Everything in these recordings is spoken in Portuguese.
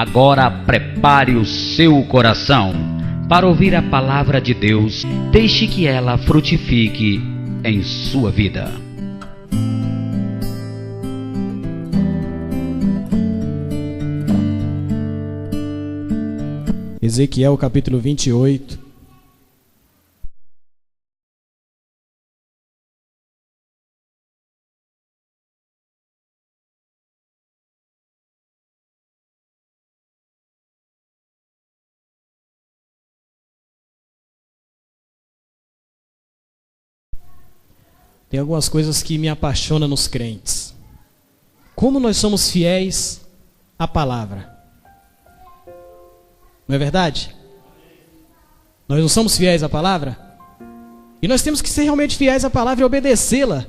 Agora prepare o seu coração para ouvir a palavra de Deus. Deixe que ela frutifique em sua vida. Ezequiel capítulo 28. Tem algumas coisas que me apaixonam nos crentes. Como nós somos fiéis à palavra. Não é verdade? Nós não somos fiéis à palavra? E nós temos que ser realmente fiéis à palavra e obedecê-la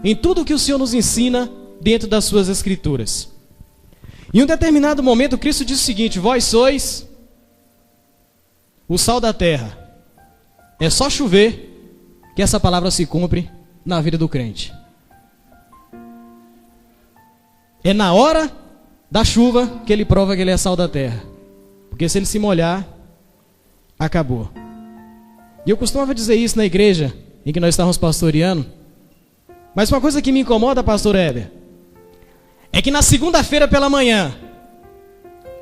em tudo que o Senhor nos ensina dentro das suas escrituras. Em um determinado momento, Cristo disse o seguinte: vós sois o sal da terra. É só chover que essa palavra se cumpre na vida do crente. É na hora da chuva que ele prova que ele é sal da terra. Porque se ele se molhar, acabou. E eu costumava dizer isso na igreja em que nós estávamos pastoreando. Mas uma coisa que me incomoda, pastor Heber, é que na segunda-feira pela manhã,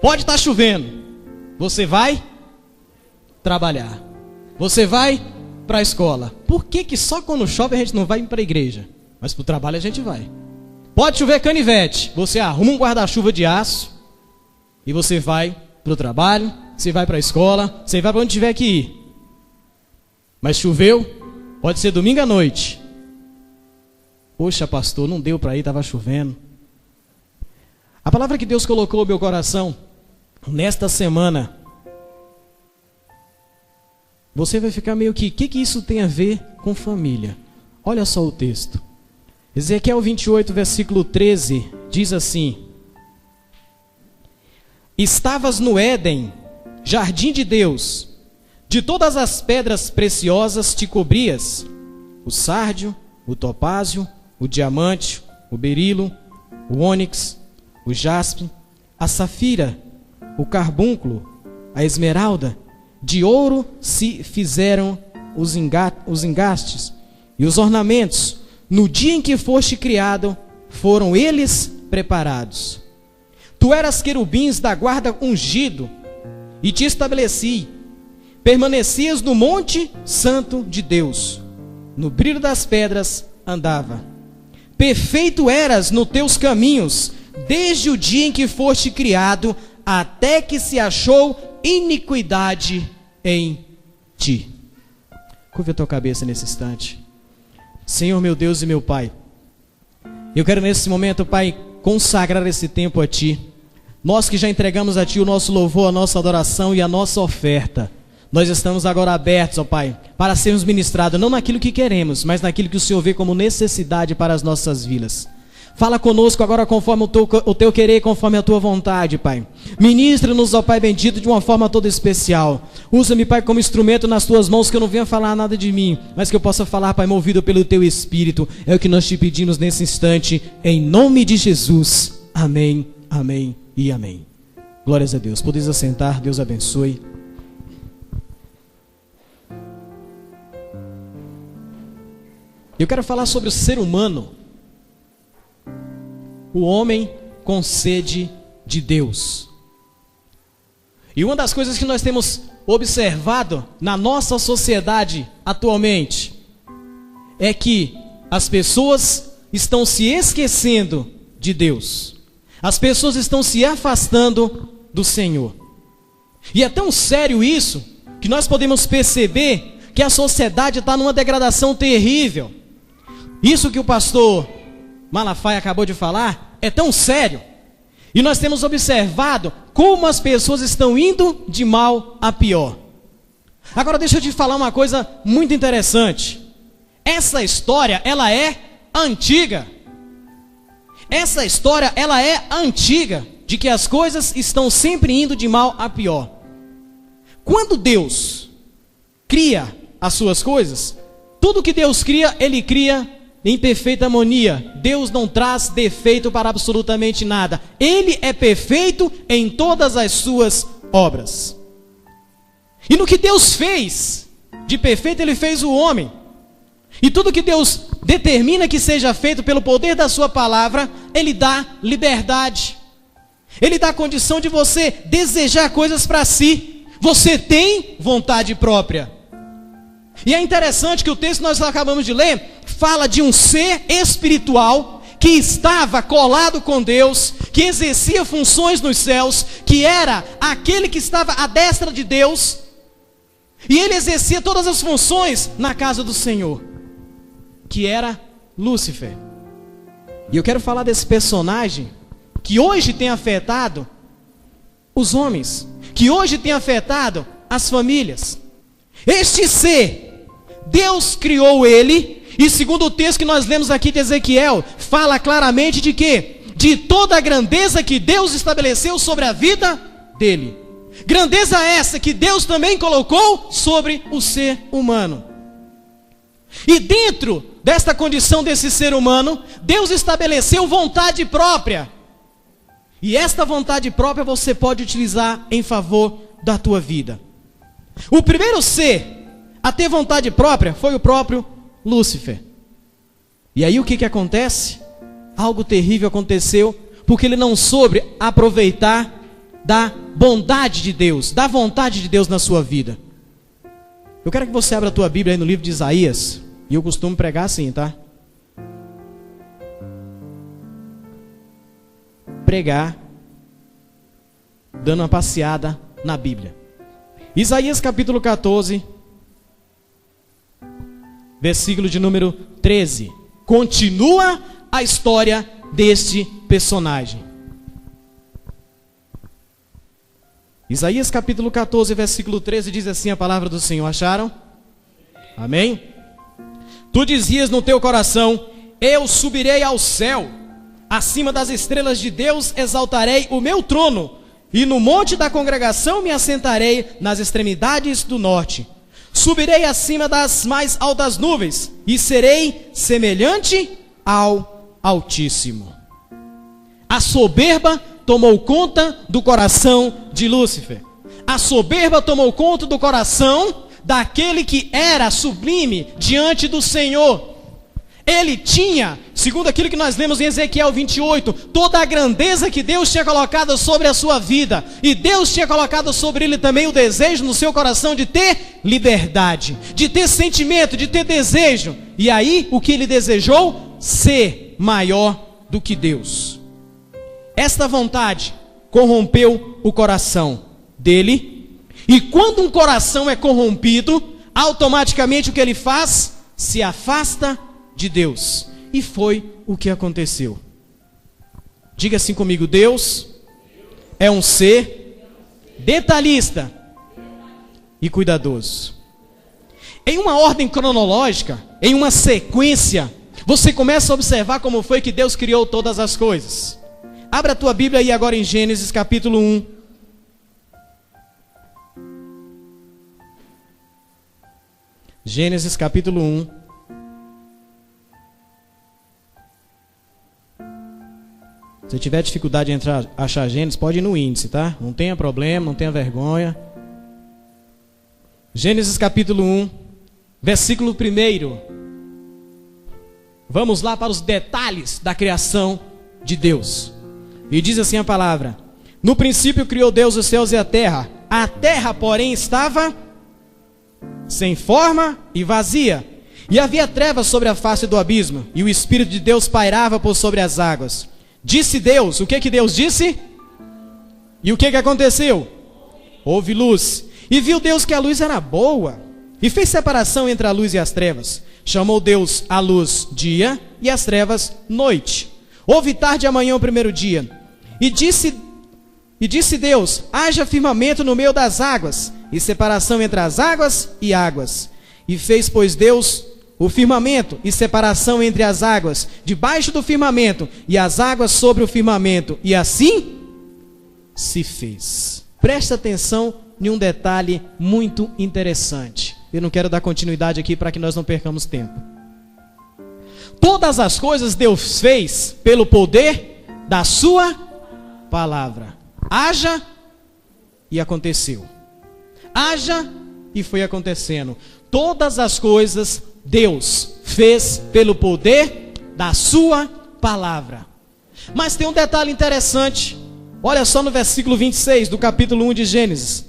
pode estar chovendo, você vai trabalhar, você vai para a escola. Por que só quando chove a gente não vai para a igreja? Mas para o trabalho a gente vai. Pode chover canivete, você arruma um guarda-chuva de aço e você vai para o trabalho, você vai para a escola, você vai para onde tiver que ir. Mas choveu, pode ser domingo à noite. Poxa, pastor, não deu para ir, estava chovendo. A palavra que Deus colocou no meu coração nesta semana, você vai ficar meio que, o que isso tem a ver com família? Olha só o texto. Ezequiel 28, versículo 13, diz assim: estavas no Éden, jardim de Deus, de todas as pedras preciosas te cobrias, o sárdio, o topázio, o diamante, o berilo, o ônix, o jaspe, a safira, o carbúnculo, a esmeralda. De ouro se fizeram os engastes e os ornamentos. No dia em que foste criado, foram eles preparados. Tu eras querubins da guarda ungido, e te estabeleci. Permanecias no monte santo de Deus. No brilho das pedras andava. Perfeito eras nos teus caminhos, desde o dia em que foste criado, até que se achou iniquidade em ti. Curva a tua cabeça nesse instante. Senhor meu Deus e meu Pai, eu quero nesse momento, Pai, consagrar esse tempo a Ti. Nós que já entregamos a Ti o nosso louvor, a nossa adoração e a nossa oferta, nós estamos agora abertos, ó Pai, para sermos ministrados, não naquilo que queremos, mas naquilo que o Senhor vê como necessidade para as nossas vidas. Fala conosco agora conforme o teu querer, conforme a tua vontade, Pai. Ministra-nos, ó Pai bendito, de uma forma toda especial. Usa-me, Pai, como instrumento nas tuas mãos, que eu não venha falar nada de mim, mas que eu possa falar, Pai, movido pelo teu Espírito. É o que nós te pedimos nesse instante, em nome de Jesus. Amém, amém e amém. Glórias a Deus. Podeis assentar, Deus abençoe. Eu quero falar sobre o ser humano. O homem com sede de Deus. E uma das coisas que nós temos observado na nossa sociedade atualmente é que as pessoas estão se esquecendo de Deus. As pessoas estão se afastando do Senhor. E é tão sério isso que nós podemos perceber que a sociedade está numa degradação terrível. Isso que o pastor Malafaia acabou de falar é tão sério, e nós temos observado como as pessoas estão indo de mal a pior. Agora deixa eu te falar uma coisa muito interessante. Essa história, ela é antiga. Essa história, ela é antiga, de que as coisas estão sempre indo de mal a pior. Quando Deus cria as suas coisas, tudo que Deus cria, Ele cria em perfeita harmonia. Deus não traz defeito para absolutamente nada. Ele é perfeito em todas as suas obras. E no que Deus fez de perfeito, Ele fez o homem. E tudo que Deus determina que seja feito pelo poder da sua palavra, Ele dá liberdade. Ele dá a condição de você desejar coisas para si. Você tem vontade própria. E é interessante que o texto que nós acabamos de ler fala de um ser espiritual que estava colado com Deus, que exercia funções nos céus, que era aquele que estava à destra de Deus, e ele exercia todas as funções na casa do Senhor, que era Lúcifer. E eu quero falar desse personagem que hoje tem afetado os homens, que hoje tem afetado as famílias. Este ser, Deus criou ele, e segundo o texto que nós lemos aqui de Ezequiel, fala claramente de quê? De toda a grandeza que Deus estabeleceu sobre a vida dele. Grandeza essa que Deus também colocou sobre o ser humano. E dentro desta condição desse ser humano, Deus estabeleceu vontade própria. E esta vontade própria você pode utilizar em favor da tua vida. O primeiro ser a ter vontade própria foi o próprio Lúcifer. E aí o que acontece? Algo terrível aconteceu, porque ele não soube aproveitar da bondade de Deus, da vontade de Deus na sua vida. Eu quero que você abra a tua Bíblia aí no livro de Isaías, e eu costumo pregar assim, tá? Pregar dando uma passeada na Bíblia. Isaías capítulo 14, versículo de número 13. Continua a história deste personagem. Isaías capítulo 14, versículo 13 diz assim a palavra do Senhor. Acharam? Amém? Tu dizias no teu coração: eu subirei ao céu, acima das estrelas de Deus exaltarei o meu trono, e no monte da congregação me assentarei nas extremidades do norte. Subirei acima das mais altas nuvens, e serei semelhante ao Altíssimo. A soberba tomou conta do coração de Lúcifer. A soberba tomou conta do coração daquele que era sublime diante do Senhor. Ele tinha, segundo aquilo que nós lemos em Ezequiel 28, toda a grandeza que Deus tinha colocado sobre a sua vida. E Deus tinha colocado sobre ele também o desejo no seu coração de ter liberdade, de ter sentimento, de ter desejo. E aí, o que ele desejou? Ser maior do que Deus. Esta vontade corrompeu o coração dele. E quando um coração é corrompido, automaticamente o que ele faz? Se afasta de Deus. E foi o que aconteceu. Diga assim comigo: Deus é um ser detalhista e cuidadoso. Em uma ordem cronológica, em uma sequência, você começa a observar como foi que Deus criou todas as coisas. Abra a tua Bíblia aí agora em Gênesis capítulo 1. Gênesis capítulo 1. Se tiver dificuldade de achar Gênesis, pode ir no índice, tá? Não tenha problema, não tenha vergonha. Gênesis capítulo 1, versículo 1. Vamos lá para os detalhes da criação de Deus. E diz assim a palavra: no princípio criou Deus os céus e a terra, porém, estava sem forma e vazia, e havia trevas sobre a face do abismo, e o Espírito de Deus pairava por sobre as águas. Disse Deus, o que Deus disse? E o que aconteceu? Houve luz, e viu Deus que a luz era boa, e fez separação entre a luz e as trevas. Chamou Deus a luz dia, e as trevas noite. Houve tarde e amanhã o primeiro dia. E disse Deus: haja firmamento no meio das águas, e separação entre as águas e águas. E fez, pois, Deus o firmamento, e separação entre as águas debaixo do firmamento, e as águas sobre o firmamento. E assim se fez. Presta atenção em um detalhe muito interessante. Eu não quero dar continuidade aqui para que nós não percamos tempo. Todas as coisas Deus fez pelo poder da sua palavra. Haja e aconteceu. Haja e foi acontecendo. Todas as coisas Deus fez pelo poder da sua palavra. Mas tem um detalhe interessante. Olha só no versículo 26 do capítulo 1 de Gênesis.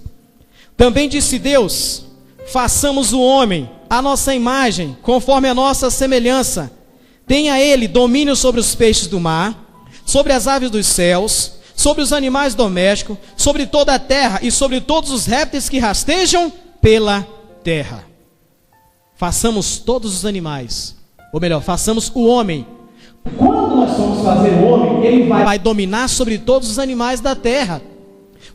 Também disse Deus: façamos o homem à nossa imagem, conforme a nossa semelhança. Tenha ele domínio sobre os peixes do mar, sobre as aves dos céus, sobre os animais domésticos, sobre toda a terra e sobre todos os répteis que rastejam pela terra. Façamos todos os animais, ou melhor, façamos o homem. Quando nós formos fazer o homem, ele vai dominar sobre todos os animais da terra.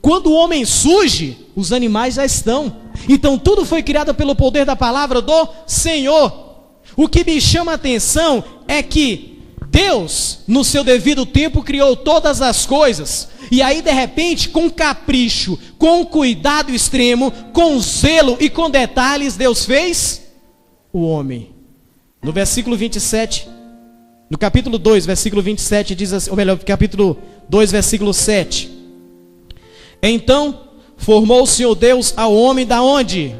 Quando o homem surge, os animais já estão. Então tudo foi criado pelo poder da palavra do Senhor. O que me chama a atenção é que Deus, no seu devido tempo, criou todas as coisas. E aí, de repente, com capricho, com cuidado extremo, com zelo e com detalhes, Deus fez o homem. No versículo 27, no capítulo 2, versículo 27, diz assim, ou melhor, capítulo 2, versículo 7. Então formou o Senhor Deus ao homem da onde?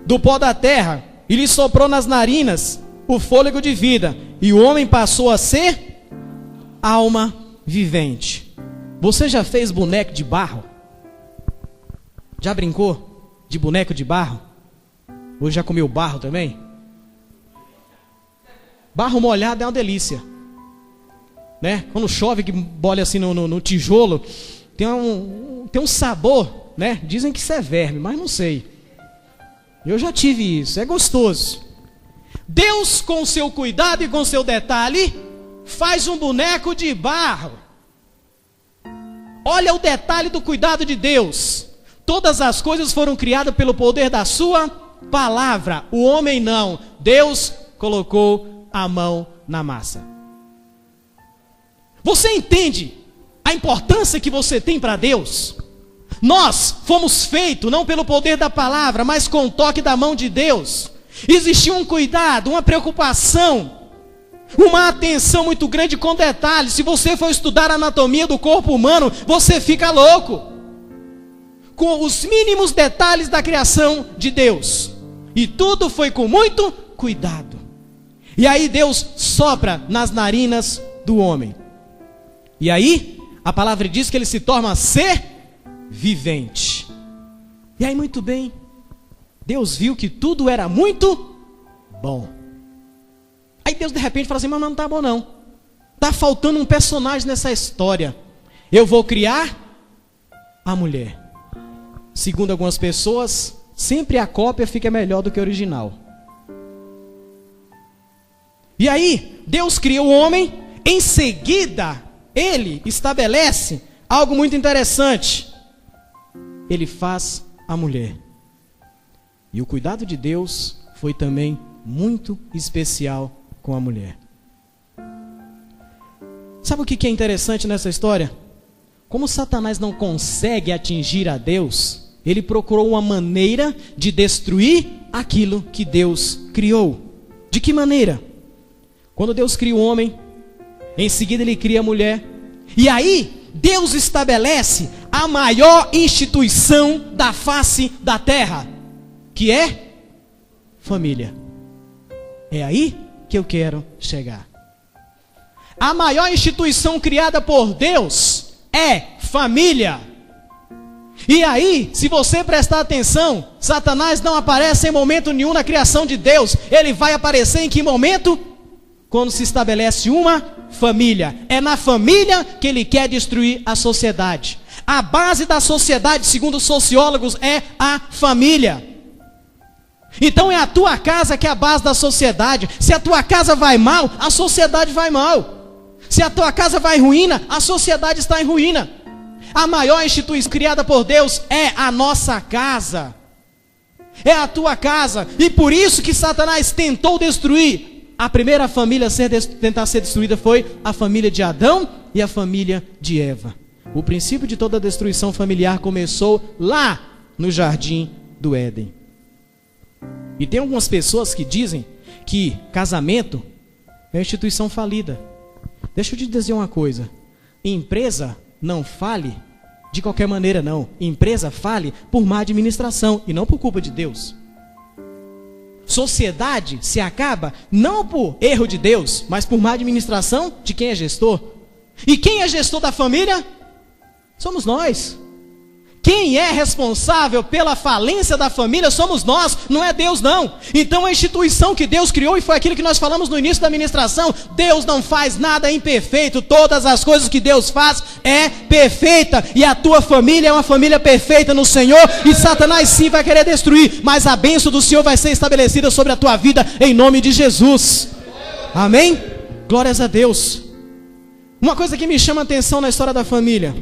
Do pó da terra, e lhe soprou nas narinas o fôlego de vida, e o homem passou a ser alma vivente. Você já fez boneco de barro? Já brincou de boneco de barro? Ou já comeu barro também? Barro molhado é uma delícia, né? Quando chove, que bolha assim no tijolo, tem um sabor, né? Dizem que isso é verme, mas não sei. Eu já tive isso, é gostoso. Deus, com seu cuidado e com seu detalhe, faz um boneco de barro. Olha o detalhe do cuidado de Deus. Todas as coisas foram criadas pelo poder da sua palavra. O homem não. Deus colocou a mão na massa. Você entende a importância que você tem para Deus? Nós fomos feitos não pelo poder da palavra, mas com o toque da mão de Deus. Existia um cuidado, uma preocupação, uma atenção muito grande com detalhes. Se você for estudar a anatomia do corpo humano, você fica louco com os mínimos detalhes da criação de Deus. E tudo foi com muito cuidado. E aí Deus sopra nas narinas do homem. E aí a palavra diz que ele se torna ser vivente. E aí muito bem, Deus viu que tudo era muito bom. Aí Deus de repente fala assim: mas não tá bom não. Tá faltando um personagem nessa história. Eu vou criar a mulher. Segundo algumas pessoas, sempre a cópia fica melhor do que a original. E aí, Deus cria o homem, em seguida, ele estabelece algo muito interessante. Ele faz a mulher. E o cuidado de Deus foi também muito especial com a mulher. Sabe o que é interessante nessa história? Como Satanás não consegue atingir a Deus, ele procurou uma maneira de destruir aquilo que Deus criou. De que maneira? Quando Deus cria o homem, em seguida ele cria a mulher. E aí, Deus estabelece a maior instituição da face da terra, que é família. É aí que eu quero chegar. A maior instituição criada por Deus é família. E aí, se você prestar atenção, Satanás não aparece em momento nenhum na criação de Deus. Ele vai aparecer em que momento? Quando se estabelece uma família. É na família que ele quer destruir a sociedade. A base da sociedade, segundo os sociólogos, é a família. Então é a tua casa que é a base da sociedade. Se a tua casa vai mal, a sociedade vai mal. Se a tua casa vai em ruína, a sociedade está em ruína. A maior instituição criada por Deus é a nossa casa. É a tua casa. E por isso que Satanás tentou destruir. A primeira família a tentar ser destruída foi a família de Adão e a família de Eva. O princípio de toda destruição familiar começou lá no jardim do Éden. E tem algumas pessoas que dizem que casamento é uma instituição falida. Deixa eu te dizer uma coisa. Empresa não fale de qualquer maneira, não. Empresa fale por má administração e não por culpa de Deus. Sociedade se acaba não por erro de Deus, mas por má administração de quem é gestor. E quem é gestor da família? Somos nós. Quem é responsável pela falência da família somos nós, não é Deus não. Então a instituição que Deus criou, e foi aquilo que nós falamos no início da ministração, Deus não faz nada imperfeito, todas as coisas que Deus faz é perfeita, e a tua família é uma família perfeita no Senhor, e Satanás sim vai querer destruir, mas a bênção do Senhor vai ser estabelecida sobre a tua vida, em nome de Jesus. Amém? Glórias a Deus. Uma coisa que me chama a atenção na história da família,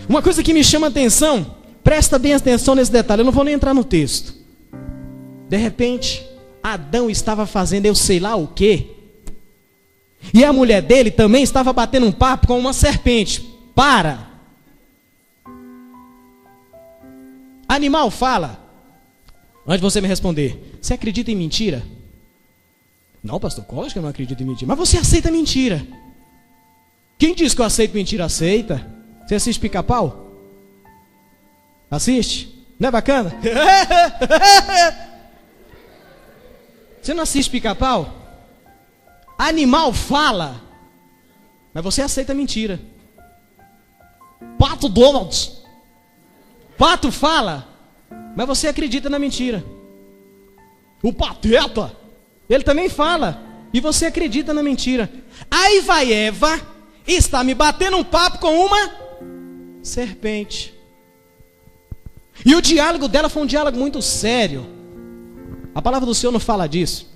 uma coisa que me chama a atenção, presta bem atenção nesse detalhe, eu não vou nem entrar no texto. De repente, Adão estava fazendo eu sei lá o quê, e a mulher dele também estava batendo um papo com uma serpente. Para! Animal fala. Antes de você me responder, você acredita em mentira? Não, pastor, lógico que eu não acredito em mentira. Mas você aceita mentira. Quem diz que eu aceito mentira, aceita. Você assiste Pica-Pau? Assiste? Não é bacana? Você não assiste Pica-Pau? Animal fala, mas você aceita mentira. Pato Donald. Pato fala, mas você acredita na mentira. O Pateta, ele também fala, e você acredita na mentira. Aí vai Eva, está me batendo um papo com uma serpente. E o diálogo dela foi um diálogo muito sério. A palavra do Senhor não fala disso,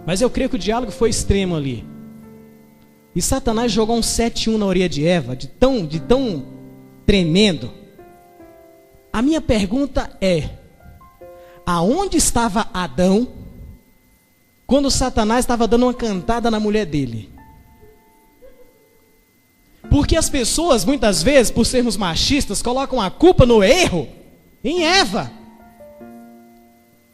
mas eu creio que o diálogo foi extremo ali. E Satanás jogou um 7-1 na orelha de Eva, de tão tremendo. A minha pergunta é: aonde estava Adão quando Satanás estava dando uma cantada na mulher dele? Porque as pessoas, muitas vezes, por sermos machistas, colocam a culpa no erro em Eva.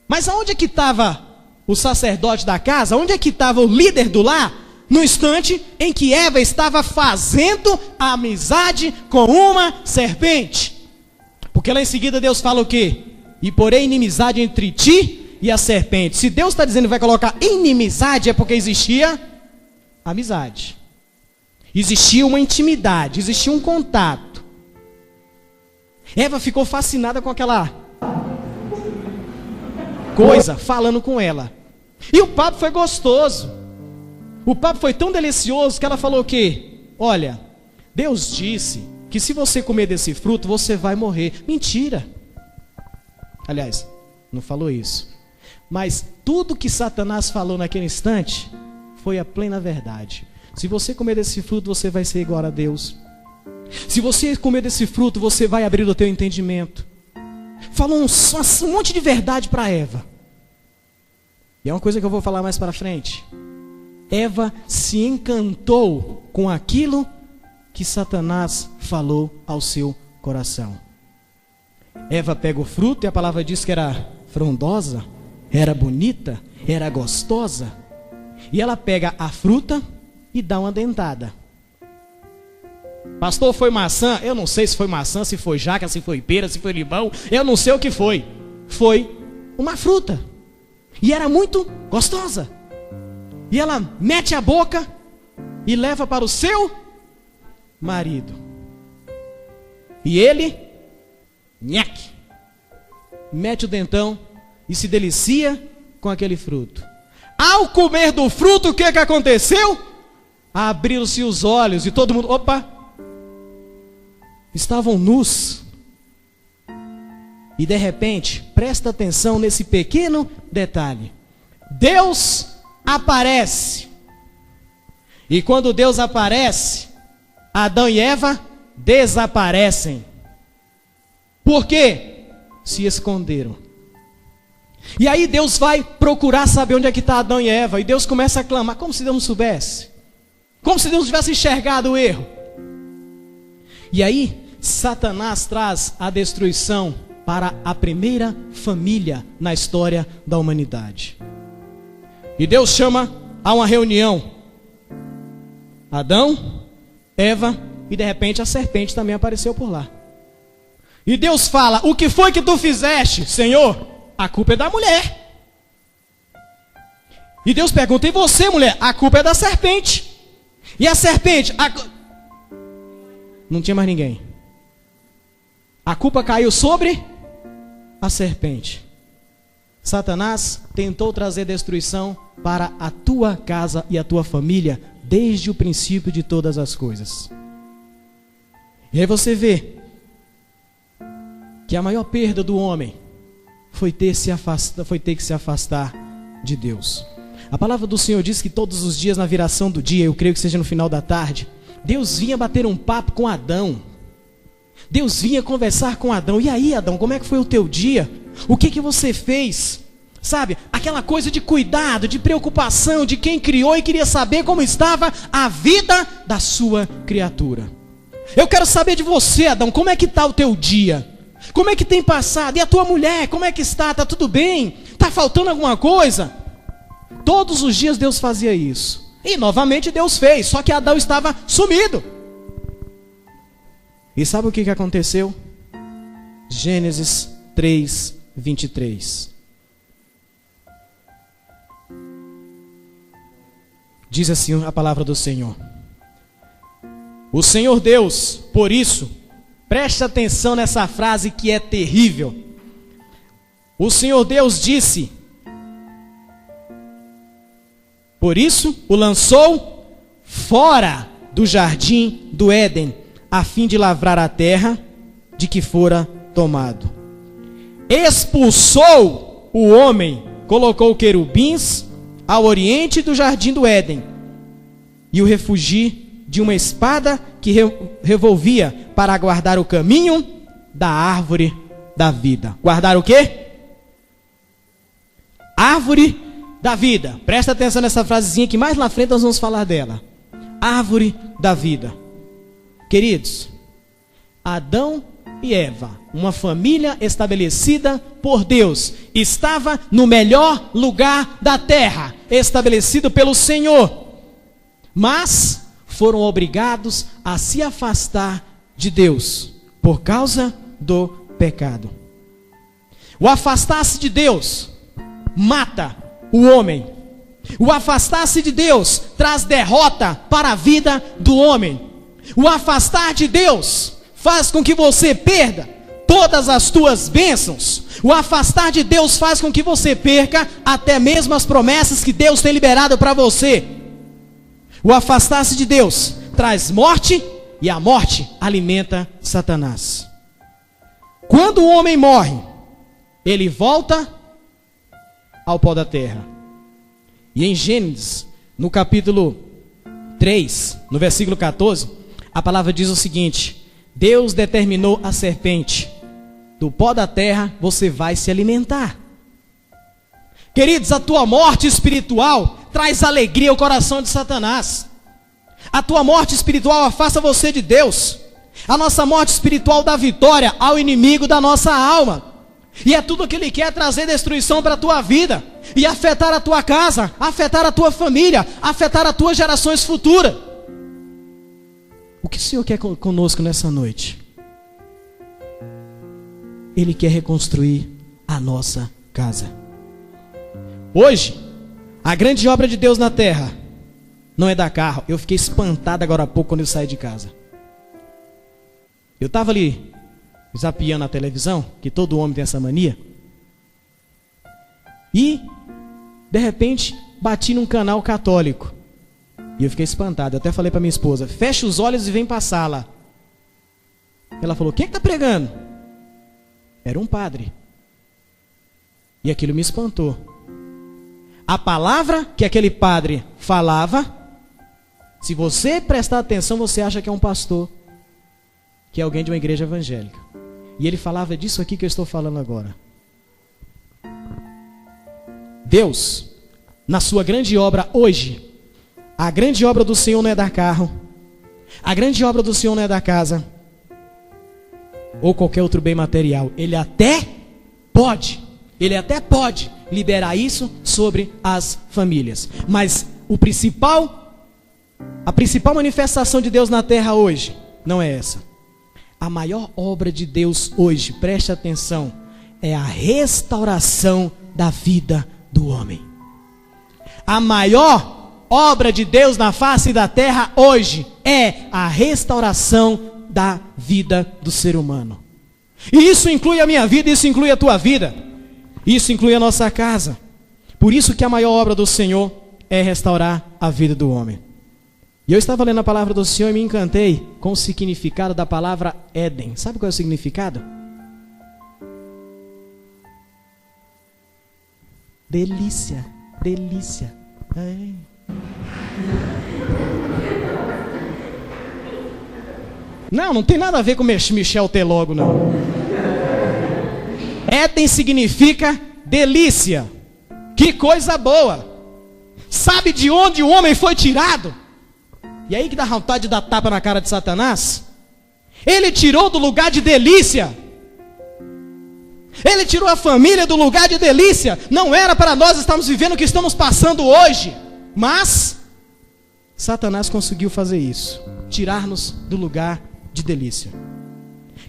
Mas aonde é que estava o sacerdote da casa? Onde é que estava o líder do lar? No instante em que Eva estava fazendo a amizade com uma serpente. Porque lá em seguida Deus fala o quê? E porém inimizade entre ti e a serpente. Se Deus está dizendo que vai colocar inimizade, é porque existia amizade. Existia uma intimidade, existia um contato. Eva ficou fascinada com aquela coisa, falando com ela. E o papo foi gostoso. O papo foi tão delicioso que ela falou o quê? Olha, Deus disse que se você comer desse fruto, você vai morrer. Mentira. Aliás, não falou isso. Mas tudo que Satanás falou naquele instante foi a plena verdade. Se você comer desse fruto, você vai ser igual a Deus. Se você comer desse fruto, você vai abrir o teu entendimento. Falou um monte de verdade para Eva. E é uma coisa que eu vou falar mais para frente. Eva se encantou com aquilo que Satanás falou ao seu coração. Eva pega o fruto e a palavra diz que era frondosa, era bonita, era gostosa. E ela pega a fruta e dá uma dentada. Pastor, foi maçã? Eu não sei se foi maçã, se foi jaca, se foi pera, se foi limão. Eu não sei o que foi. Foi uma fruta. E era muito gostosa. E ela mete a boca e leva para o seu marido. E ele, nhaque, mete o dentão e se delicia com aquele fruto. Ao comer do fruto, o que aconteceu? Abriram-se os olhos e todo mundo, opa, estavam nus. E de repente, presta atenção nesse pequeno detalhe. Deus aparece. E quando Deus aparece, Adão e Eva desaparecem. Por quê? Se esconderam. E aí Deus vai procurar saber onde é que está Adão e Eva. E Deus começa a clamar, como se Deus não soubesse. Como se Deus tivesse enxergado o erro. E aí, Satanás traz a destruição para a primeira família na história da humanidade. E Deus chama há uma reunião. Adão, Eva e de repente a serpente também apareceu por lá. E Deus fala: o que foi que tu fizeste, Senhor? A culpa é da mulher. E Deus pergunta: e você, mulher? A culpa é da serpente. E a serpente? Não tinha mais ninguém. A culpa caiu sobre a serpente. Satanás tentou trazer destruição para a tua casa e a tua família desde o princípio de todas as coisas. E aí você vê que a maior perda do homem foi ter que se afastar de Deus. A palavra do Senhor diz que todos os dias na viração do dia, eu creio que seja no final da tarde, Deus vinha bater um papo com Adão. Deus vinha conversar com Adão. E aí, Adão, como é que foi o teu dia? O que você fez? Sabe, aquela coisa de cuidado, de preocupação de quem criou e queria saber como estava a vida da sua criatura. Eu quero saber de você, Adão, como é que está o teu dia? Como é que tem passado? E a tua mulher, como é que está? Está tudo bem? Está faltando alguma coisa? Todos os dias Deus fazia isso. E novamente Deus fez, só que Adão estava sumido. E sabe o que aconteceu? Gênesis 3, 23. Diz assim a palavra do Senhor: o Senhor Deus, por isso, preste atenção nessa frase que é terrível. O Senhor Deus disse: por isso o lançou fora do jardim do Éden, a fim de lavrar a terra de que fora tomado. Expulsou o homem, colocou querubins ao oriente do jardim do Éden, e o refugi de uma espada que revolvia para guardar o caminho da árvore da vida. Guardar o quê? Árvore da vida. Presta atenção nessa frasezinha que mais na frente nós vamos falar dela. Árvore da vida. Queridos, Adão e Eva, uma família estabelecida por Deus, estava no melhor lugar da terra, estabelecido pelo Senhor, mas foram obrigados a se afastar de Deus por causa do pecado. O afastar-se de Deus mata o homem. O afastar-se de Deus traz derrota para a vida do homem. O afastar de Deus faz com que você perda todas as tuas bênçãos. O afastar de Deus faz com que você perca até mesmo as promessas que Deus tem liberado para você. O afastar-se de Deus traz morte, e a morte alimenta Satanás. Quando o homem morre, ele volta ao pó da terra. E em Gênesis, no capítulo 3, no versículo 14, a palavra diz o seguinte: Deus determinou à serpente: do pó da terra você vai se alimentar. Queridos, a tua morte espiritual traz alegria ao coração de Satanás. A tua morte espiritual afasta você de Deus. A nossa morte espiritual dá vitória ao inimigo da nossa alma. E é tudo que ele quer: trazer destruição para a tua vida e afetar a tua casa, afetar a tua família, afetar as tuas gerações futuras. O que o Senhor quer conosco nessa noite? Ele quer reconstruir a nossa casa. Hoje, a grande obra de Deus na terra não é dar carro. Eu fiquei espantado agora há pouco quando eu saí de casa. Eu estava ali zapeando a televisão, que todo homem tem essa mania, e de repente bati num canal católico. E eu fiquei espantado. Eu até falei para minha esposa: fecha os olhos e vem para a sala. Ela falou: quem é que está pregando? Era um padre. E aquilo me espantou. A palavra que aquele padre falava, se você prestar atenção, você acha que é um pastor, que é alguém de uma igreja evangélica. E ele falava disso aqui que eu estou falando agora. Deus, na sua grande obra hoje, a grande obra do Senhor não é dar carro, a grande obra do Senhor não é dar casa, ou qualquer outro bem material. Ele até pode liberar isso sobre as famílias, mas a principal manifestação de Deus na terra hoje não é essa. A maior obra de Deus hoje, preste atenção, é a restauração da vida do homem. A maior obra de Deus na face da terra hoje é a restauração da vida do ser humano. E isso inclui a minha vida, isso inclui a tua vida, isso inclui a nossa casa. Por isso que a maior obra do Senhor é restaurar a vida do homem. E eu estava lendo a palavra do Senhor e me encantei com o significado da palavra Éden. Sabe qual é o significado? Delícia, delícia. Não tem nada a ver com Michel Teló, não. Éden significa delícia. Que coisa boa. Sabe de onde o homem foi tirado? E aí que dá vontade de dar tapa na cara de Satanás. Ele tirou do lugar de delícia. Ele tirou a família do lugar de delícia. Não era para nós estarmos vivendo o que estamos passando hoje. Mas Satanás conseguiu fazer isso. Tirar-nos do lugar de delícia.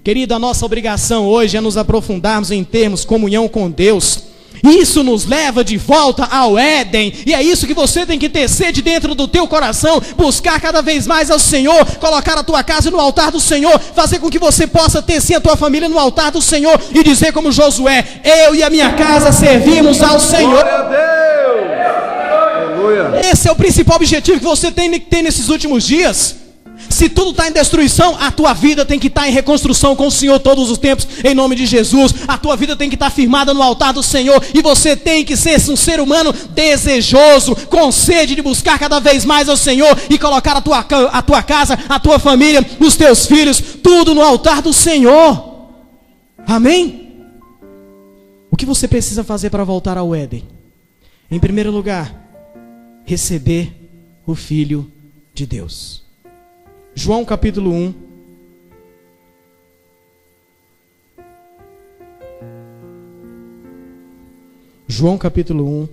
Querido, a nossa obrigação hoje é nos aprofundarmos em termos comunhão com Deus. Isso nos leva de volta ao Éden. E é isso que você tem que ter sede dentro do teu coração. Buscar cada vez mais ao Senhor. Colocar a tua casa no altar do Senhor. Fazer com que você possa ter sim a tua família no altar do Senhor. E dizer como Josué: eu e a minha casa servimos ao Senhor. Glória a Deus. Aleluia. Esse é o principal objetivo que você tem que ter nesses últimos dias. Se tudo está em destruição, a tua vida tem que estar em reconstrução com o Senhor todos os tempos, em nome de Jesus. A tua vida tem que estar firmada no altar do Senhor. E você tem que ser um ser humano desejoso, com sede de buscar cada vez mais ao Senhor. E colocar a tua casa, a tua família, os teus filhos, tudo no altar do Senhor. Amém? O que você precisa fazer para voltar ao Éden? Em primeiro lugar, receber o Filho de Deus. João capítulo 1. João capítulo 1.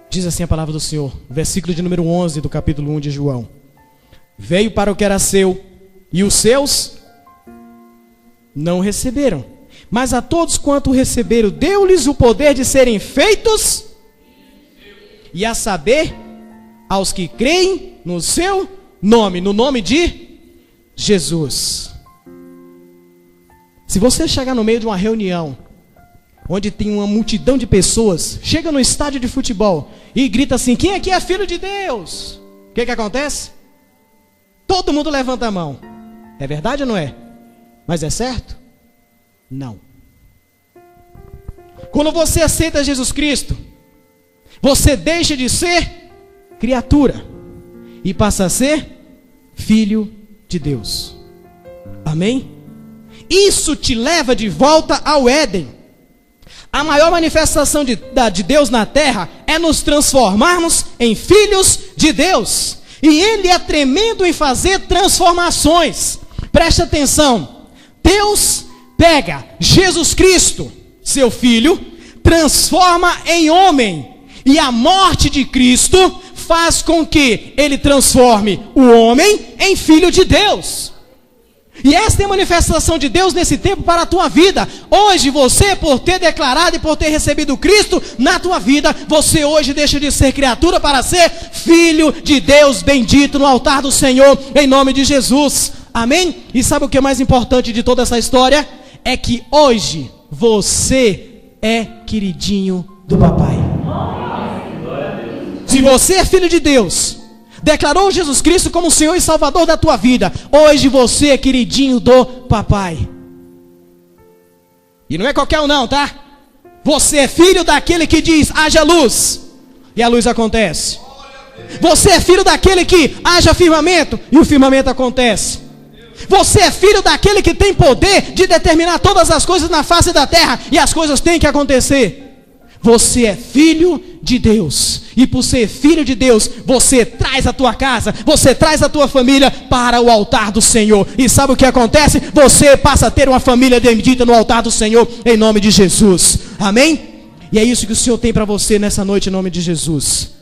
Diz assim a palavra do Senhor, versículo de número 11 do capítulo 1 de João. Veio para o que era seu, e os seus não receberam. Mas a todos quanto receberam, deu-lhes o poder de serem feitos, e a saber, aos que creem no seu nome, no nome de Jesus. Se você chegar no meio de uma reunião, onde tem uma multidão de pessoas, chega no estádio de futebol e grita assim: quem aqui é filho de Deus? O que acontece? Todo mundo levanta a mão. É verdade ou não é? Mas é certo? Não. Quando você aceita Jesus Cristo, você deixa de ser criatura e passa a ser filho de Deus. Amém? Isso te leva de volta ao Éden. A maior manifestação de Deus na terra é nos transformarmos em filhos de Deus. E Ele é tremendo em fazer transformações. Preste atenção. Deus pega Jesus Cristo, seu Filho, transforma em homem. E a morte de Cristo faz com que Ele transforme o homem em filho de Deus. E esta é a manifestação de Deus nesse tempo para a tua vida. Hoje você, por ter declarado e por ter recebido Cristo na tua vida, você hoje deixa de ser criatura para ser filho de Deus, bendito no altar do Senhor, em nome de Jesus. Amém? E sabe o que é mais importante de toda essa história? É que hoje você é queridinho do papai. Se você é filho de Deus, declarou Jesus Cristo como o Senhor e Salvador da tua vida, hoje você é queridinho do papai. E não é qualquer um não, tá? Você é filho daquele que diz: haja luz, e a luz acontece. Você é filho daquele que haja firmamento, e o firmamento acontece. Você é filho daquele que tem poder de determinar todas as coisas na face da terra, e as coisas têm que acontecer. Você é filho de Deus. E por ser filho de Deus, você traz a tua casa, você traz a tua família para o altar do Senhor. E sabe o que acontece? Você passa a ter uma família bendita no altar do Senhor, em nome de Jesus. Amém? E é isso que o Senhor tem para você nessa noite, em nome de Jesus.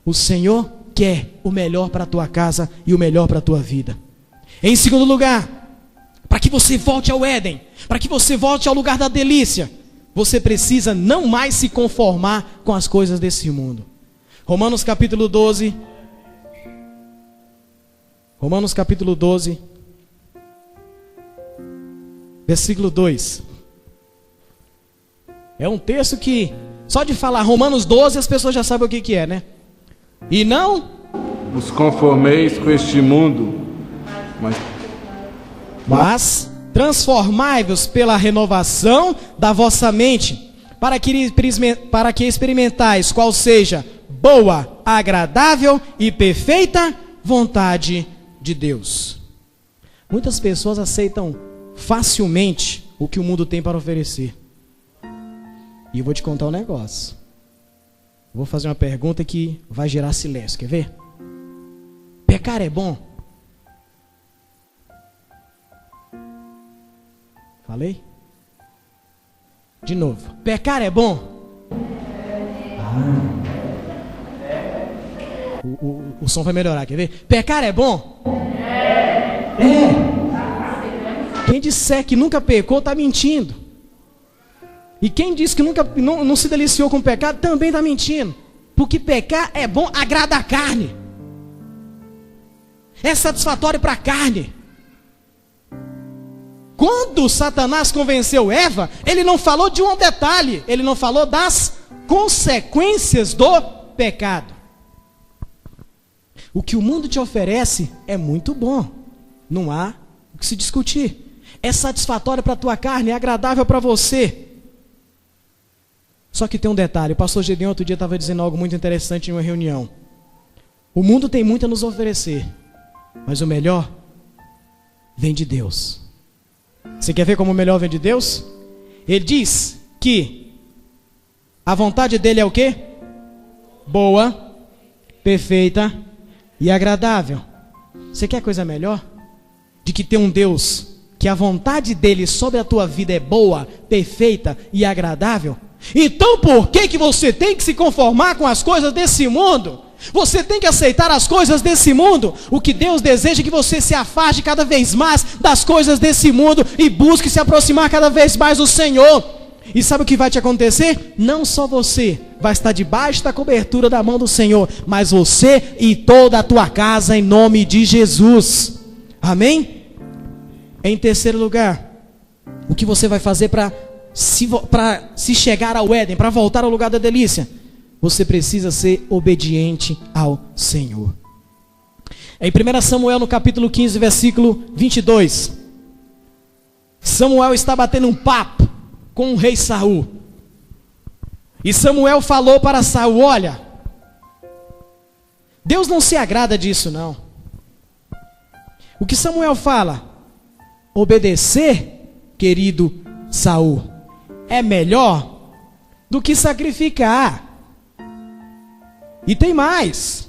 O Senhor quer o melhor para a tua casa e o melhor para a tua vida. Em segundo lugar, para que você volte ao Éden, para que você volte ao lugar da delícia, você precisa não mais se conformar com as coisas desse mundo. Romanos capítulo 12. Romanos capítulo 12. Versículo 2. É um texto que, só de falar Romanos 12, as pessoas já sabem o que é, né? E não vos conformeis com este mundo, mas transformai-vos pela renovação da vossa mente, para que experimentais qual seja boa, agradável e perfeita vontade de Deus. Muitas pessoas aceitam facilmente o que o mundo tem para oferecer. E eu vou te contar um negócio. Vou fazer uma pergunta que vai gerar silêncio, quer ver? Pecar é bom? Falei? De novo. Pecar é bom? O som vai melhorar, quer ver? Pecar é bom? É. Quem disser que nunca pecou está mentindo. E quem diz que nunca não se deliciou com o pecado também está mentindo. Porque pecar é bom, agrada a carne. É satisfatório para a carne. Quando Satanás convenceu Eva, ele não falou de um detalhe, ele não falou das consequências do pecado. O que o mundo te oferece é muito bom, não há o que se discutir. É satisfatório para a tua carne, é agradável para você. Só que tem um detalhe, o pastor Gedeon outro dia estava dizendo algo muito interessante em uma reunião. O mundo tem muito a nos oferecer, mas o melhor vem de Deus. Você quer ver como o melhor vem de Deus? Ele diz que a vontade dele é o quê? Boa, perfeita e agradável. Você quer coisa melhor? De que ter um Deus que a vontade dele sobre a tua vida é boa, perfeita e agradável? Então por que você tem que se conformar com as coisas desse mundo? Você tem que aceitar as coisas desse mundo. O que Deus deseja é que você se afaste cada vez mais das coisas desse mundo e busque se aproximar cada vez mais do Senhor. E sabe o que vai te acontecer? Não só você vai estar debaixo da cobertura da mão do Senhor, mas você e toda a tua casa, em nome de Jesus. Amém? Em terceiro lugar, o que você vai fazer para se chegar ao Éden, para voltar ao lugar da delícia? Você precisa ser obediente ao Senhor. Em 1 Samuel, no capítulo 15, versículo 22. Samuel está batendo um papo com o rei Saul. E Samuel falou para Saul: olha, Deus não se agrada disso não. O que Samuel fala? Obedecer, querido Saul, é melhor do que sacrificar. E tem mais.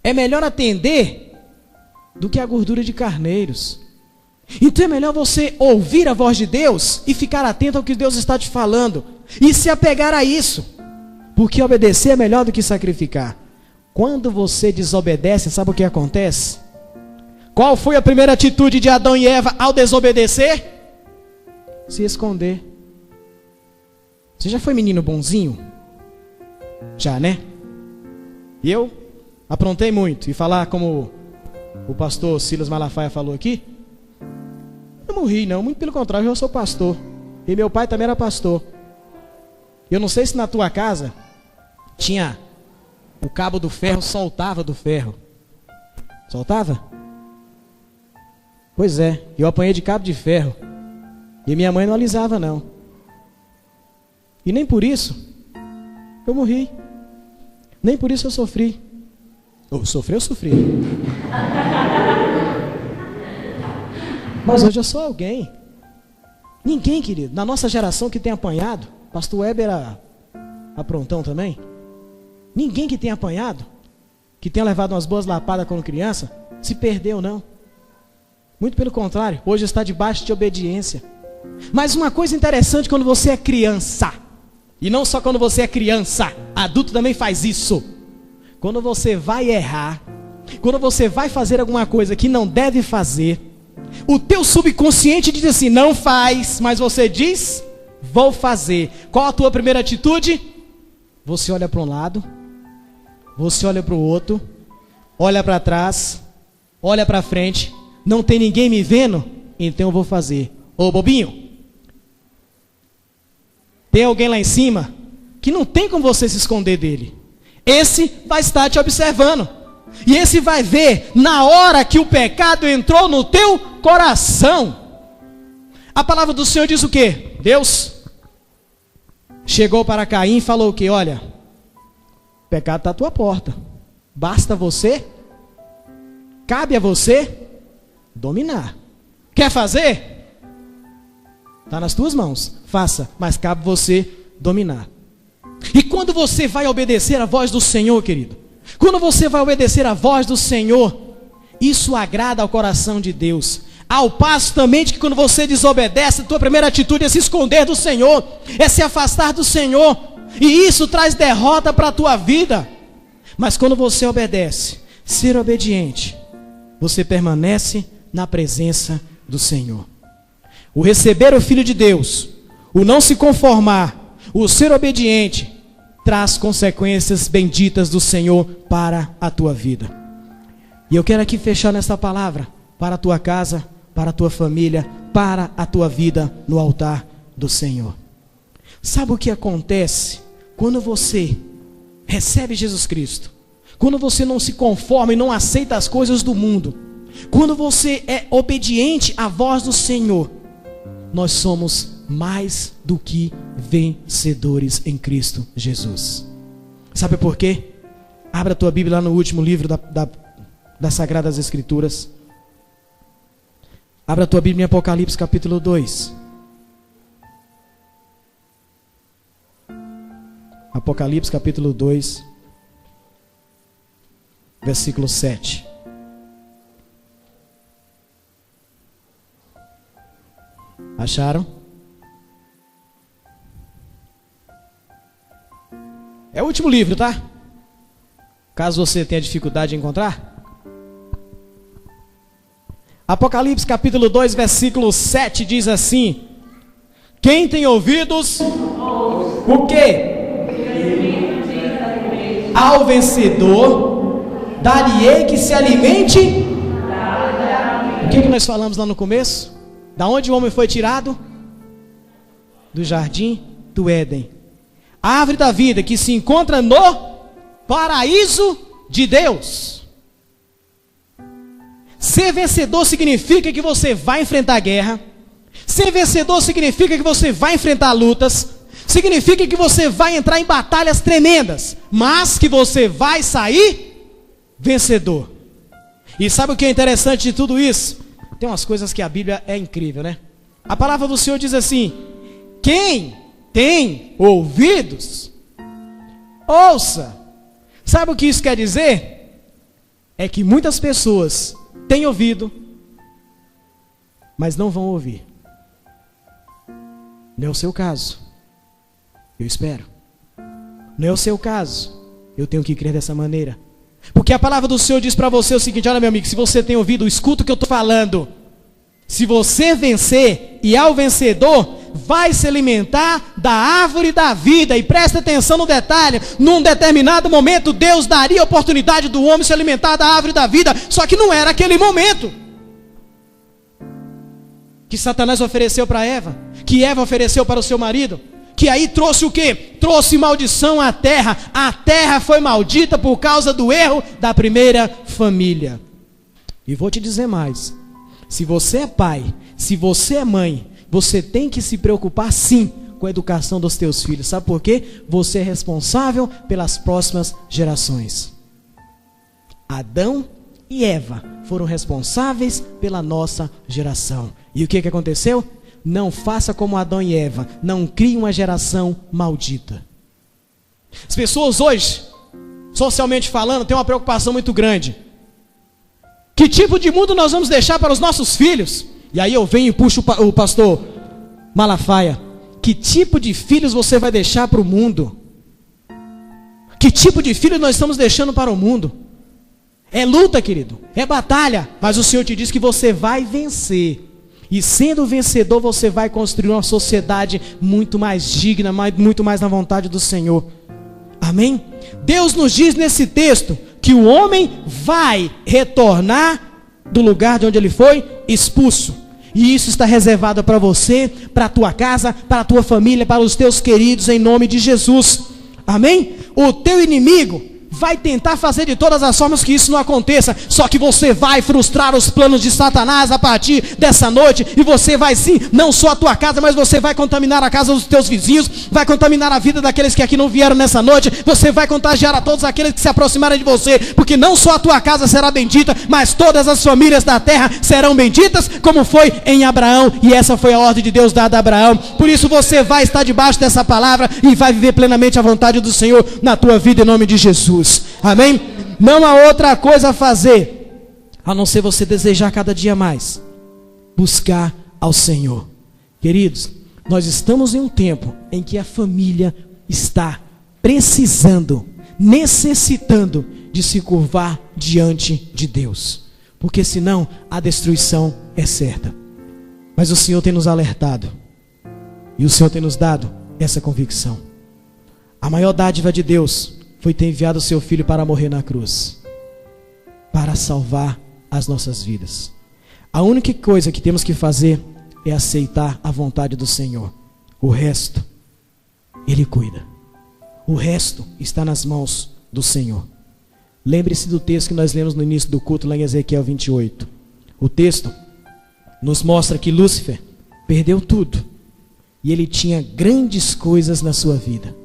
É melhor atender do que a gordura de carneiros. Então é melhor você ouvir a voz de Deus e ficar atento ao que Deus está te falando e se apegar a isso, porque obedecer é melhor do que sacrificar. Quando você desobedece, sabe o que acontece? Qual foi a primeira atitude de Adão e Eva ao desobedecer? Se esconder. Você já foi menino bonzinho? Já, né? E eu aprontei muito. E falar como o pastor Silas Malafaia falou aqui, eu não ri não, muito pelo contrário, eu sou pastor. E meu pai também era pastor. Eu não sei se na tua casa tinha o cabo do ferro, soltava do ferro. Soltava? Pois é, eu apanhei de cabo de ferro. E minha mãe não alisava não. E nem por isso eu morri. Nem por isso eu sofri. Eu sofri. Mas hoje eu sou alguém. Ninguém, querido, na nossa geração que tem apanhado. Pastor Weber era aprontão também. Ninguém que tenha apanhado, que tenha levado umas boas lapadas quando criança, se perdeu, não. Muito pelo contrário, hoje está debaixo de obediência. Mas uma coisa interessante quando você é criança, e não só quando você é criança, adulto também faz isso. Quando você vai errar, quando você vai fazer alguma coisa que não deve fazer, o teu subconsciente diz assim, não faz, mas você diz, vou fazer. Qual a tua primeira atitude? Você olha para um lado, você olha para o outro, olha para trás, olha para frente, não tem ninguém me vendo, então eu vou fazer. Ô bobinho, tem alguém lá em cima que não tem como você se esconder dele. Esse vai estar te observando. E esse vai ver na hora que o pecado entrou no teu coração. A palavra do Senhor diz o quê? Deus chegou para Caim e falou o quê? Olha, o pecado está à tua porta. Basta você, cabe a você dominar. Quer fazer? Está nas tuas mãos. Faça, mas cabe você dominar. E quando você vai obedecer a voz do Senhor, querido, quando você vai obedecer a voz do Senhor, isso agrada ao coração de Deus. Ao passo também de que quando você desobedece, a tua primeira atitude é se esconder do Senhor, é se afastar do Senhor. E isso traz derrota para a tua vida. Mas quando você obedece, ser obediente, você permanece na presença do Senhor. O receber o Filho de Deus, o não se conformar, o ser obediente, traz consequências benditas do Senhor para a tua vida. E eu quero aqui fechar nessa palavra para a tua casa, para a tua família, para a tua vida no altar do Senhor. Sabe o que acontece quando você recebe Jesus Cristo? Quando você não se conforma e não aceita as coisas do mundo, quando você é obediente à voz do Senhor, nós somos mais do que vencedores em Cristo Jesus. Sabe por quê? Abra a tua Bíblia lá no último livro das Sagradas Escrituras. Abra a tua Bíblia em Apocalipse capítulo 2. Apocalipse capítulo 2, versículo 7. Acharam? É o último livro, tá? Caso você tenha dificuldade de encontrar. Apocalipse capítulo 2, versículo 7 diz assim: quem tem ouvidos, o quê? Ao vencedor, dar-lhe-ei que se alimente. O que nós falamos lá no começo? Da onde o homem foi tirado? Do jardim do Éden. A árvore da vida que se encontra no paraíso de Deus. Ser vencedor significa que você vai enfrentar guerra. Ser vencedor significa que você vai enfrentar lutas. Significa que você vai entrar em batalhas tremendas, mas que você vai sair vencedor. E sabe o que é interessante de tudo isso? Tem umas coisas que a Bíblia é incrível, né? A palavra do Senhor diz assim: quem tem ouvidos, ouça. Sabe o que isso quer dizer? É que muitas pessoas têm ouvido, mas não vão ouvir. Não é o seu caso. Eu espero. Não é o seu caso. Eu tenho que crer dessa maneira. Porque a palavra do Senhor diz para você o seguinte: olha, meu amigo, se você tem ouvido, escuta o que eu estou falando. Se você vencer, e ao vencedor, vai se alimentar da árvore da vida. E presta atenção no detalhe: num determinado momento, Deus daria a oportunidade do homem se alimentar da árvore da vida. Só que não era aquele momento que Satanás ofereceu para Eva, que Eva ofereceu para o seu marido, que aí trouxe o quê? Trouxe maldição à terra. A terra foi maldita por causa do erro da primeira família. E vou te dizer mais: se você é pai, se você é mãe, você tem que se preocupar sim com a educação dos teus filhos. Sabe por quê? Você é responsável pelas próximas gerações. Adão e Eva foram responsáveis pela nossa geração. E o que aconteceu? não faça como Adão e Eva, não crie uma geração maldita. As pessoas hoje, socialmente falando, têm uma preocupação muito grande. Que tipo de mundo nós vamos deixar para os nossos filhos? E aí eu venho e puxo o pastor Malafaia. Que tipo de filhos você vai deixar para o mundo? Que tipo de filhos nós estamos deixando para o mundo? É luta, querido, é batalha, mas o Senhor te diz que você vai vencer. E sendo vencedor, você vai construir uma sociedade muito mais digna, muito mais na vontade do Senhor. Amém? Deus nos diz nesse texto que o homem vai retornar do lugar de onde ele foi expulso. E isso está reservado para você, para a tua casa, para a tua família, para os teus queridos, em nome de Jesus. Amém? O teu inimigo vai tentar fazer de todas as formas que isso não aconteça. Só que você vai frustrar os planos de Satanás a partir dessa noite. E você vai sim, não só a tua casa, mas você vai contaminar a casa dos teus vizinhos. Vai contaminar a vida daqueles que aqui não vieram nessa noite. Você vai contagiar a todos aqueles que se aproximarem de você. Porque não só a tua casa será bendita, mas todas as famílias da terra serão benditas, como foi em Abraão. E essa foi a ordem de Deus dada a Abraão. Por isso você vai estar debaixo dessa palavra e vai viver plenamente a vontade do Senhor na tua vida, em nome de Jesus. Amém? Não há outra coisa a fazer a não ser você desejar cada dia mais buscar ao Senhor. Queridos, nós estamos em um tempo em que a família está precisando, necessitando de se curvar diante de Deus, porque senão a destruição é certa. Mas o Senhor tem nos alertado e o Senhor tem nos dado essa convicção. A maior dádiva de Deus foi ter enviado o seu Filho para morrer na cruz, para salvar as nossas vidas. A única coisa que temos que fazer é aceitar a vontade do Senhor. O resto, Ele cuida. O resto está nas mãos do Senhor. Lembre-se do texto que nós lemos no início do culto, lá em Ezequiel 28. O texto nos mostra que Lúcifer perdeu tudo, e ele tinha grandes coisas na sua vida.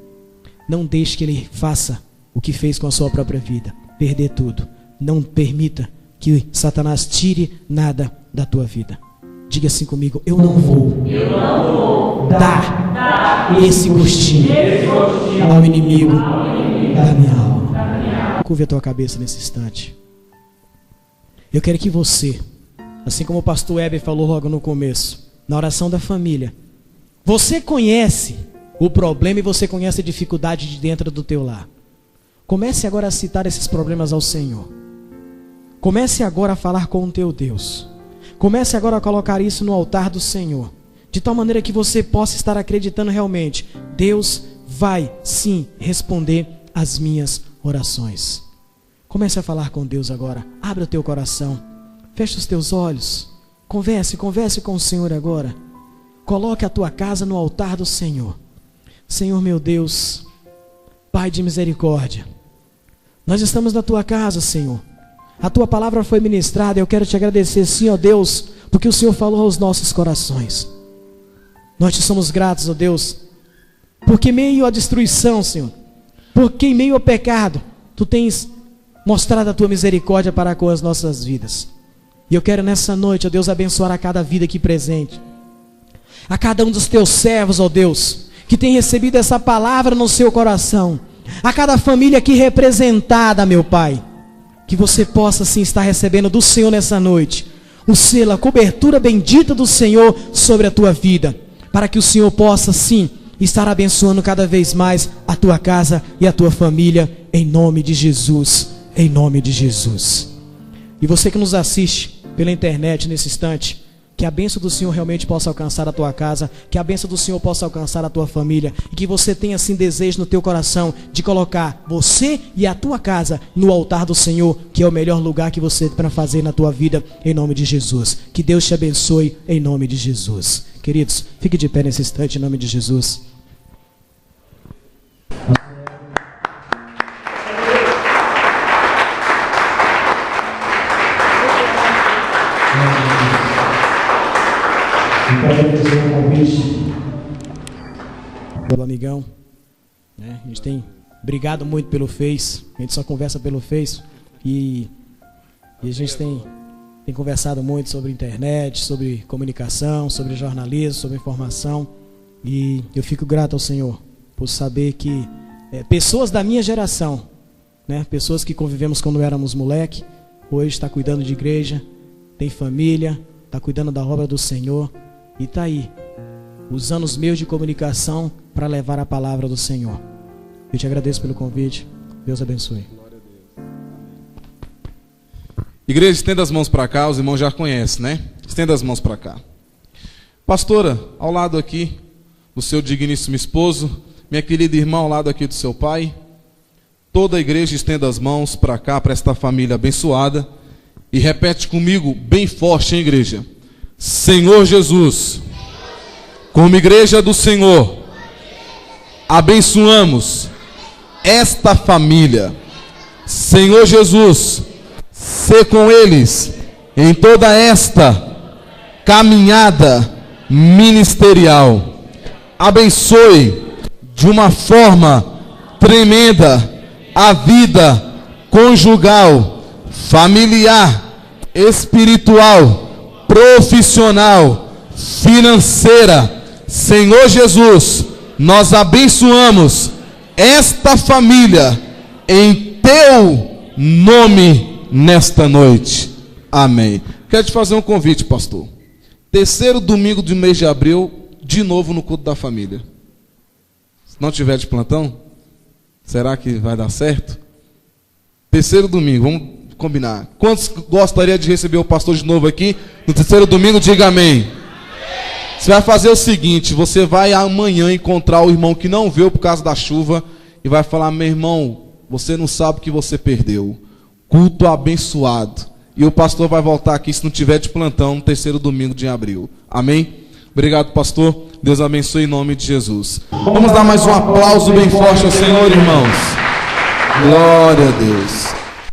Não deixe que ele faça o que fez com a sua própria vida, perder tudo. Não permita que Satanás tire nada da tua vida. Diga assim comigo: eu não vou dar esse gostinho ao inimigo da minha alma. Curve a tua cabeça nesse instante. Eu quero que você, assim como o pastor Heber falou logo no começo, na oração da família, você conhece o problema e você conhece a dificuldade de dentro do teu lar. Comece agora a citar esses problemas ao Senhor. Comece agora a falar com o teu Deus. Comece agora a colocar isso no altar do Senhor, de tal maneira que você possa estar acreditando realmente: Deus vai sim responder as minhas orações. Comece a falar com Deus agora. Abra o teu coração, feche os teus olhos, converse com o Senhor agora. Coloque a tua casa no altar do Senhor. Senhor meu Deus, Pai de misericórdia, nós estamos na tua casa, Senhor. A tua palavra foi ministrada. Eu quero te agradecer, sim, ó Deus, porque o Senhor falou aos nossos corações. Nós te somos gratos, ó Deus, porque em meio à destruição, Senhor, porque em meio ao pecado, tu tens mostrado a tua misericórdia para com as nossas vidas. E eu quero nessa noite, ó Deus, abençoar a cada vida aqui presente, a cada um dos teus servos, ó Deus, que tem recebido essa palavra no seu coração, a cada família aqui representada, meu Pai, que você possa sim estar recebendo do Senhor nessa noite o selo, a cobertura bendita do Senhor sobre a tua vida, para que o Senhor possa sim estar abençoando cada vez mais a tua casa e a tua família, em nome de Jesus, em nome de Jesus. E você que nos assiste pela internet nesse instante, que a bênção do Senhor realmente possa alcançar a tua casa, que a bênção do Senhor possa alcançar a tua família, e que você tenha assim desejo no teu coração de colocar você e a tua casa no altar do Senhor, que é o melhor lugar que você tem para fazer na tua vida, em nome de Jesus. Que Deus te abençoe em nome de Jesus. Queridos, fique de pé nesse instante em nome de Jesus. Um convite pelo amigão, né? A gente tem brigado muito pelo Face, a gente só conversa pelo Face, e a gente tem tem conversado muito sobre internet, sobre comunicação, sobre jornalismo, sobre informação. E eu fico grato ao Senhor por saber que pessoas da minha geração, né, pessoas que convivemos quando éramos moleque, hoje está cuidando de igreja, tem família, está cuidando da obra do Senhor e está aí, usando os meios de comunicação para levar a palavra do Senhor. Eu te agradeço pelo convite. Deus abençoe. Igreja, estenda as mãos para cá, os irmãos já conhecem, né? Estenda as mãos para cá. Pastora, ao lado aqui do seu digníssimo esposo, minha querida irmã ao lado aqui do seu pai, toda a igreja estenda as mãos para cá, para esta família abençoada, e repete comigo bem forte, hein, igreja? Senhor Jesus, como igreja do Senhor, abençoamos esta família. Senhor Jesus, sê com eles em toda esta caminhada ministerial. Abençoe de uma forma tremenda a vida conjugal, familiar, espiritual, profissional, financeira. Senhor Jesus, nós abençoamos esta família em teu nome nesta noite. Amém. Quero te fazer um convite, pastor. Terceiro domingo do mês de abril, de novo no culto da família. Se não tiver de plantão, será que vai dar certo? Terceiro domingo, vamos combinar. Quantos gostariam de receber o pastor de novo aqui no terceiro domingo? Diga amém. Você vai fazer o seguinte, você vai amanhã encontrar o irmão que não veio por causa da chuva e vai falar: meu irmão, você não sabe o que você perdeu. Culto abençoado. E o pastor vai voltar aqui se não tiver de plantão no terceiro domingo de abril. Amém? Obrigado, pastor. Deus abençoe em nome de Jesus. Vamos dar mais um aplauso bem forte ao Senhor, irmãos. Glória a Deus.